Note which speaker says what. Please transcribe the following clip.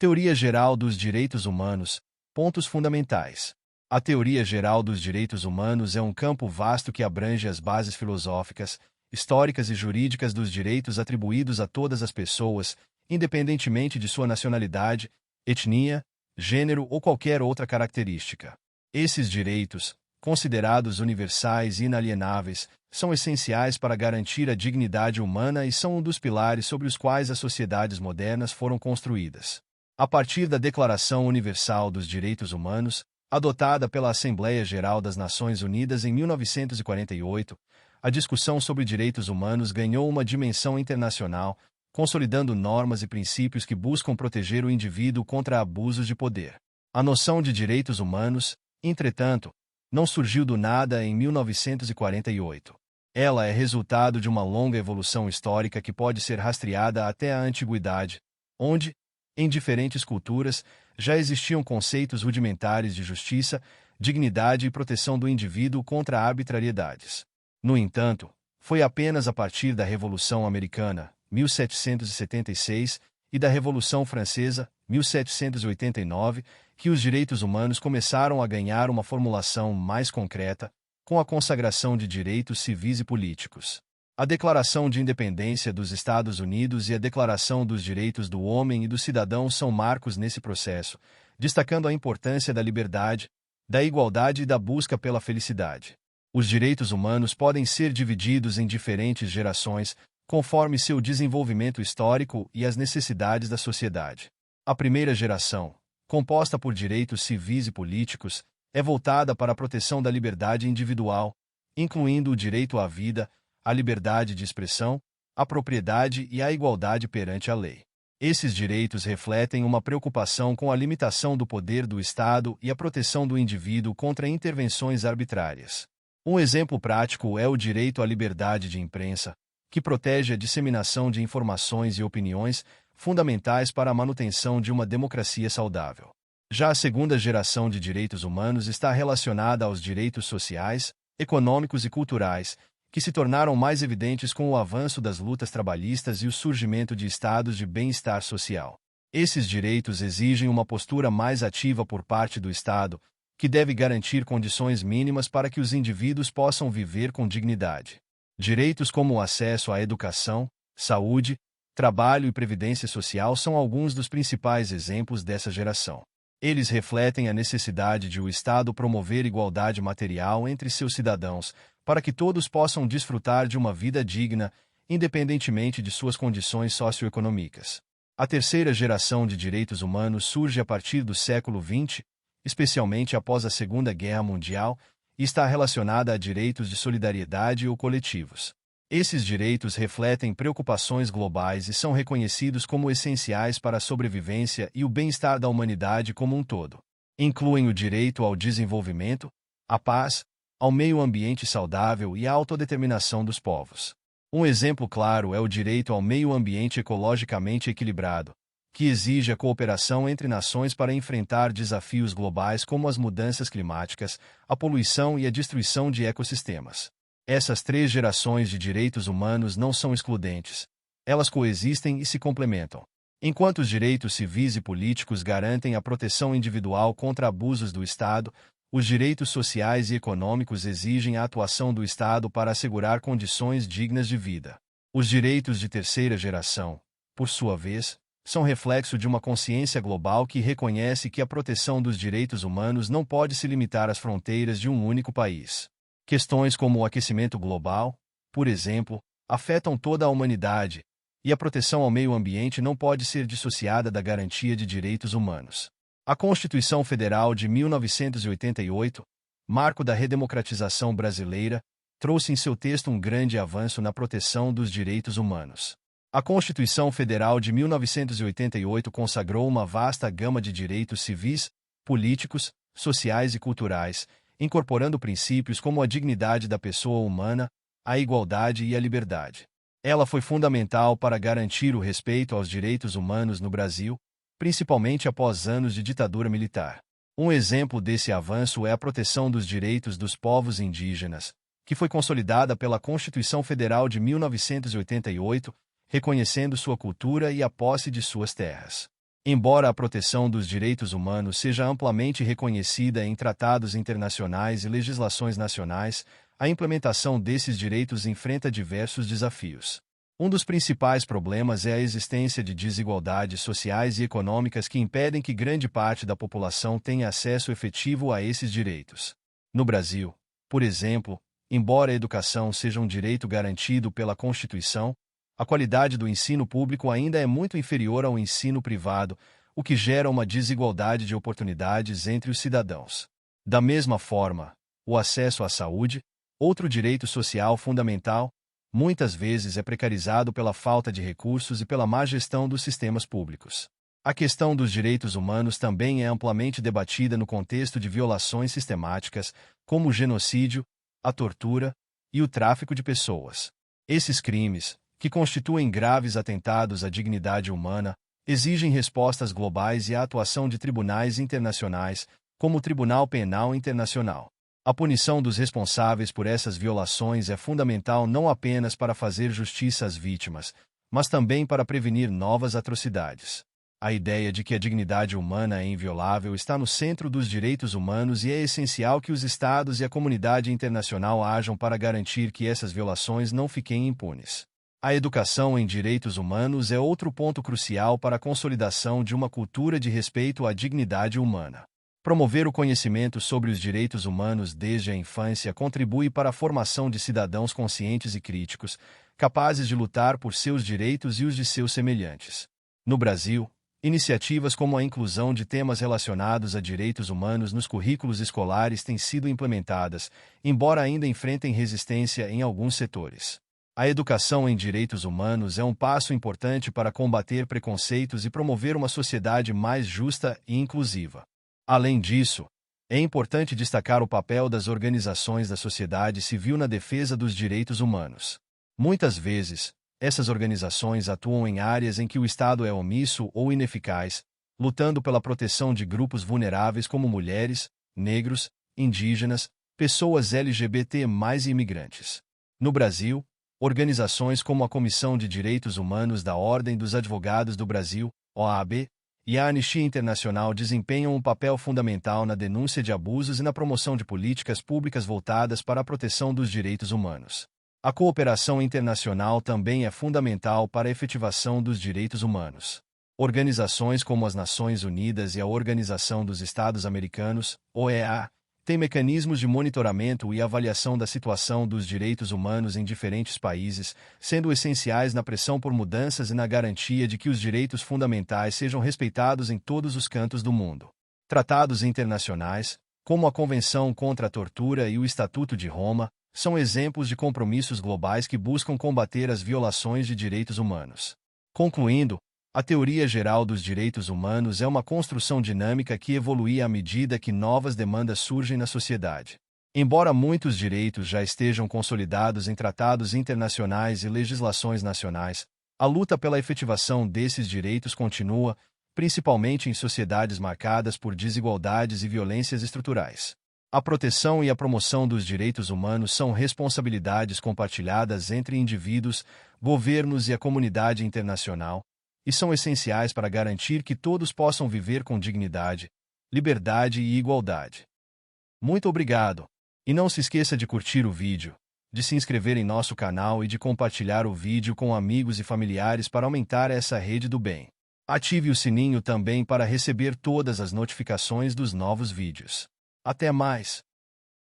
Speaker 1: Teoria Geral dos Direitos Humanos. Pontos fundamentais. A teoria geral dos direitos humanos é um campo vasto que abrange as bases filosóficas, históricas e jurídicas dos direitos atribuídos a todas as pessoas, independentemente de sua nacionalidade, etnia, gênero ou qualquer outra característica. Esses direitos, considerados universais e inalienáveis, são essenciais para garantir a dignidade humana e são um dos pilares sobre os quais as sociedades modernas foram construídas. A partir da Declaração Universal dos Direitos Humanos, adotada pela Assembleia Geral das Nações Unidas em 1948, a discussão sobre direitos humanos ganhou uma dimensão internacional, consolidando normas e princípios que buscam proteger o indivíduo contra abusos de poder. A noção de direitos humanos, entretanto, não surgiu do nada em 1948. Ela é resultado de uma longa evolução histórica que pode ser rastreada até a antiguidade, onde, em diferentes culturas, já existiam conceitos rudimentares de justiça, dignidade e proteção do indivíduo contra arbitrariedades. No entanto, foi apenas a partir da Revolução Americana, 1776, e da Revolução Francesa, 1789, que os direitos humanos começaram a ganhar uma formulação mais concreta, com a consagração de direitos civis e políticos. A Declaração de Independência dos Estados Unidos e a Declaração dos Direitos do Homem e do Cidadão são marcos nesse processo, destacando a importância da liberdade, da igualdade e da busca pela felicidade. Os direitos humanos podem ser divididos em diferentes gerações, conforme seu desenvolvimento histórico e as necessidades da sociedade. A primeira geração, composta por direitos civis e políticos, é voltada para a proteção da liberdade individual, incluindo o direito à vida, a liberdade de expressão, a propriedade e a igualdade perante a lei. Esses direitos refletem uma preocupação com a limitação do poder do Estado e a proteção do indivíduo contra intervenções arbitrárias. Um exemplo prático é o direito à liberdade de imprensa, que protege a disseminação de informações e opiniões fundamentais para a manutenção de uma democracia saudável. Já a segunda geração de direitos humanos está relacionada aos direitos sociais, econômicos e culturais, que se tornaram mais evidentes com o avanço das lutas trabalhistas e o surgimento de estados de bem-estar social. Esses direitos exigem uma postura mais ativa por parte do Estado, que deve garantir condições mínimas para que os indivíduos possam viver com dignidade. Direitos como o acesso à educação, saúde, trabalho e previdência social são alguns dos principais exemplos dessa geração. Eles refletem a necessidade de o Estado promover igualdade material entre seus cidadãos, para que todos possam desfrutar de uma vida digna, independentemente de suas condições socioeconômicas. A terceira geração de direitos humanos surge a partir do século XX, especialmente após a Segunda Guerra Mundial, e está relacionada a direitos de solidariedade ou coletivos. Esses direitos refletem preocupações globais e são reconhecidos como essenciais para a sobrevivência e o bem-estar da humanidade como um todo. Incluem o direito ao desenvolvimento, à paz, ao meio ambiente saudável e à autodeterminação dos povos. Um exemplo claro é o direito ao meio ambiente ecologicamente equilibrado, que exige a cooperação entre nações para enfrentar desafios globais como as mudanças climáticas, a poluição e a destruição de ecossistemas. Essas três gerações de direitos humanos não são excludentes. Elas coexistem e se complementam. Enquanto os direitos civis e políticos garantem a proteção individual contra abusos do Estado, os direitos sociais e econômicos exigem a atuação do Estado para assegurar condições dignas de vida. Os direitos de terceira geração, por sua vez, são reflexo de uma consciência global que reconhece que a proteção dos direitos humanos não pode se limitar às fronteiras de um único país. Questões como o aquecimento global, por exemplo, afetam toda a humanidade, e a proteção ao meio ambiente não pode ser dissociada da garantia de direitos humanos. A Constituição Federal de 1988, marco da redemocratização brasileira, trouxe em seu texto um grande avanço na proteção dos direitos humanos. A Constituição Federal de 1988 consagrou uma vasta gama de direitos civis, políticos, sociais e culturais, incorporando princípios como a dignidade da pessoa humana, a igualdade e a liberdade. Ela foi fundamental para garantir o respeito aos direitos humanos no Brasil, principalmente após anos de ditadura militar. Um exemplo desse avanço é a proteção dos direitos dos povos indígenas, que foi consolidada pela Constituição Federal de 1988, reconhecendo sua cultura e a posse de suas terras. Embora a proteção dos direitos humanos seja amplamente reconhecida em tratados internacionais e legislações nacionais, a implementação desses direitos enfrenta diversos desafios. Um dos principais problemas é a existência de desigualdades sociais e econômicas que impedem que grande parte da população tenha acesso efetivo a esses direitos. No Brasil, por exemplo, embora a educação seja um direito garantido pela Constituição, a qualidade do ensino público ainda é muito inferior ao ensino privado, o que gera uma desigualdade de oportunidades entre os cidadãos. Da mesma forma, o acesso à saúde, outro direito social fundamental, muitas vezes é precarizado pela falta de recursos e pela má gestão dos sistemas públicos. A questão dos direitos humanos também é amplamente debatida no contexto de violações sistemáticas, como o genocídio, a tortura e o tráfico de pessoas. Esses crimes, que constituem graves atentados à dignidade humana, exigem respostas globais e a atuação de tribunais internacionais, como o Tribunal Penal Internacional. A punição dos responsáveis por essas violações é fundamental não apenas para fazer justiça às vítimas, mas também para prevenir novas atrocidades. A ideia de que a dignidade humana é inviolável está no centro dos direitos humanos e é essencial que os Estados e a comunidade internacional ajam para garantir que essas violações não fiquem impunes. A educação em direitos humanos é outro ponto crucial para a consolidação de uma cultura de respeito à dignidade humana. Promover o conhecimento sobre os direitos humanos desde a infância contribui para a formação de cidadãos conscientes e críticos, capazes de lutar por seus direitos e os de seus semelhantes. No Brasil, iniciativas como a inclusão de temas relacionados a direitos humanos nos currículos escolares têm sido implementadas, embora ainda enfrentem resistência em alguns setores. A educação em direitos humanos é um passo importante para combater preconceitos e promover uma sociedade mais justa e inclusiva. Além disso, é importante destacar o papel das organizações da sociedade civil na defesa dos direitos humanos. Muitas vezes, essas organizações atuam em áreas em que o Estado é omisso ou ineficaz, lutando pela proteção de grupos vulneráveis como mulheres, negros, indígenas, pessoas LGBT+ e imigrantes. No Brasil, organizações como a Comissão de Direitos Humanos da Ordem dos Advogados do Brasil, OAB, e a Anistia Internacional desempenham um papel fundamental na denúncia de abusos e na promoção de políticas públicas voltadas para a proteção dos direitos humanos. A cooperação internacional também é fundamental para a efetivação dos direitos humanos. Organizações como as Nações Unidas e a Organização dos Estados Americanos, OEA, têm mecanismos de monitoramento e avaliação da situação dos direitos humanos em diferentes países, sendo essenciais na pressão por mudanças e na garantia de que os direitos fundamentais sejam respeitados em todos os cantos do mundo. Tratados internacionais, como a Convenção contra a Tortura e o Estatuto de Roma, são exemplos de compromissos globais que buscam combater as violações de direitos humanos. Concluindo, a teoria geral dos direitos humanos é uma construção dinâmica que evolui à medida que novas demandas surgem na sociedade. Embora muitos direitos já estejam consolidados em tratados internacionais e legislações nacionais, a luta pela efetivação desses direitos continua, principalmente em sociedades marcadas por desigualdades e violências estruturais. A proteção e a promoção dos direitos humanos são responsabilidades compartilhadas entre indivíduos, governos e a comunidade internacional, e são essenciais para garantir que todos possam viver com dignidade, liberdade e igualdade. Muito obrigado! E não se esqueça de curtir o vídeo, de se inscrever em nosso canal e de compartilhar o vídeo com amigos e familiares para aumentar essa rede do bem. Ative o sininho também para receber todas as notificações dos novos vídeos. Até mais!